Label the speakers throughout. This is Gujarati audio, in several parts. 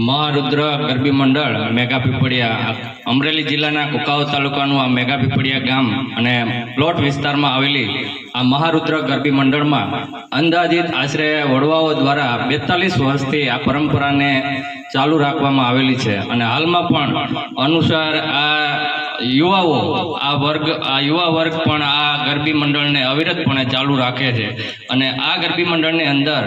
Speaker 1: મહારુદ્ર ગરબી મંડળ મેઘા પીપળિયા અમરેલી જિલ્લાના કુકાવ તાલુકાનું આ મેઘા પીપળિયા ગામ અને પ્લોટ વિસ્તારમાં આવેલી આ મહારુદ્ર ગરબી મંડળમાં અંદાજિત આશરે વડવાઓ દ્વારા 42 વર્ષથી આ પરંપરાને ચાલુ રાખવામાં આવેલી છે અને હાલમાં પણ અનુસાર આ યુવાઓ આ યુવા વર્ગ પણ આ ગરબી મંડળને અવિરતપણે ચાલુ રાખે છે અને આ ગરબી મંડળની અંદર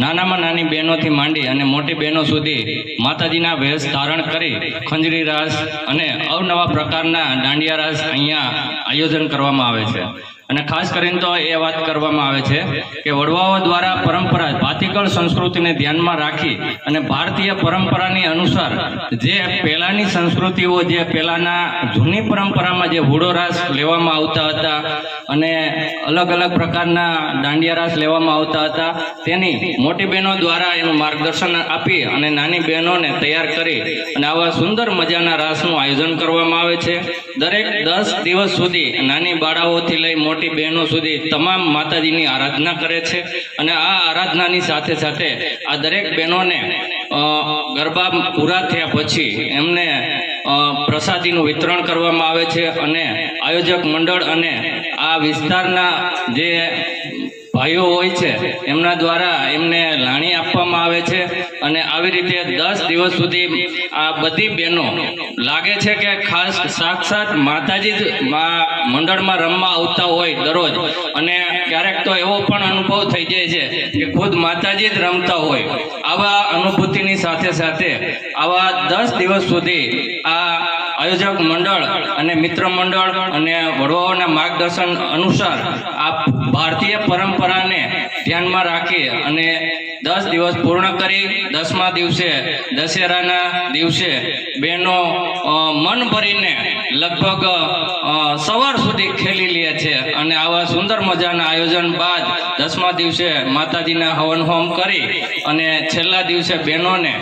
Speaker 1: નાનામાં નાની બહેનોથી માંડી અને મોટી બહેનો સુધી માતાજીના વેશ ધારણ કરી ખંજરી રાસ અને અવનવા પ્રકારના દાંડિયા રાસ અહીંયા આયોજન કરવામાં આવે છે અને ખાસ કરીને તો એ વાત કરવામાં આવે છે કે વડવાઓ દ્વારા પરંપરા ભાતીગળ સંસ્કૃતિને ધ્યાનમાં રાખી અને ભારતીય પરંપરાની અનુસાર જે પહેલાંની સંસ્કૃતિઓ જે પહેલાંના જૂની પરંપરામાં જે હુડો રાસ લેવામાં આવતા હતા અને અલગ અલગ પ્રકારના દાંડિયા રાસ લેવામાં આવતા હતા તેની મોટી બહેનો દ્વારા એનું માર્ગદર્શન આપી અને નાની બહેનોને તૈયાર કરી અને આવા સુંદર મજાના રાસનું આયોજન કરવામાં આવે છે. દરેક 10 દિવસ સુધી નાની બાળાઓથી લઈ મોટી બહેનો સુધી તમામ માતાજીની આરાધના કરે છે અને આ આરાધનાની સાથે સાથે આ દરેક બહેનોને ગરબા પૂરા થયા પછી એમને પ્રસાદીનું વિતરણ કરવામાં આવે છે અને આયોજક મંડળ અને આ વિસ્તારના જે ભાઈઓ હોય છે એમના દ્વારા એમને લાણી આપવામાં આવે છે અને આવી રીતે 10 દિવસ સુધી આ બધી બહેનો લાગે છે કે ખાસ સાક્ષાત માતાજી જ મંડળમાં રમવા આવતા હોય દરરોજ અને ક્યારેક તો એવો પણ અનુભવ થઈ જાય છે કે ખુદ માતાજી જ રમતા હોય. આવા અનુભૂતિની સાથે સાથે આવા 10 દિવસ સુધી આ આયોજક મંડળ અને મિત્ર મંડળ અને વડવાઓના માર્ગદર્શન અનુસાર આ ભારતીય પરંપરાને ધ્યાનમાં રાખી અને 10 દિવસ પૂર્ણ કરી 10મા દિવસે દશેરાના દિવસે બહેનો મન ભરીને લગભગ સવાર સુધી ખેલી લે છે અને આવા સુંદર મજાના આયોજન બાદ 10મા દિવસે માતાજીના હવન હોમ કરી અને છેલ્લા દિવસે બહેનોને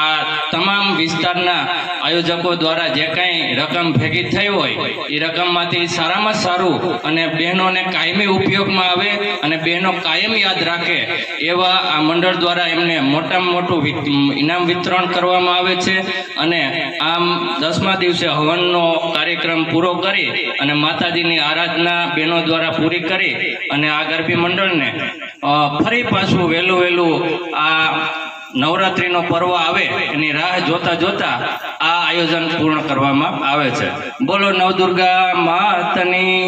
Speaker 1: આ તમામ વિસ્તારના આયોજકો દ્વારા જે કંઈ રકમ ભેગી થઈ હોય એ રકમમાંથી સારામાં સારું અને બહેનોને કાયમી ઉપયોગમાં આવે અને બહેનો કાયમ યાદ રાખે એવા આ મંડળ દ્વારા એમને મોટામાં મોટું ઇનામ વિતરણ કરવામાં આવે છે અને આમ 10મા દિવસે હવનનો કાર્યક્રમ પૂરો કરી અને માતાજીની આરાધના બહેનો દ્વારા પૂરી કરી અને આ ગરબી મંડળને ફરી પાછું વહેલું આ નવરાત્રિનો પર્વ આવે એની રાહ જોતા આ આયોજન પૂર્ણ કરવામાં આવે છે. બોલો નવદુર્ગા માતની.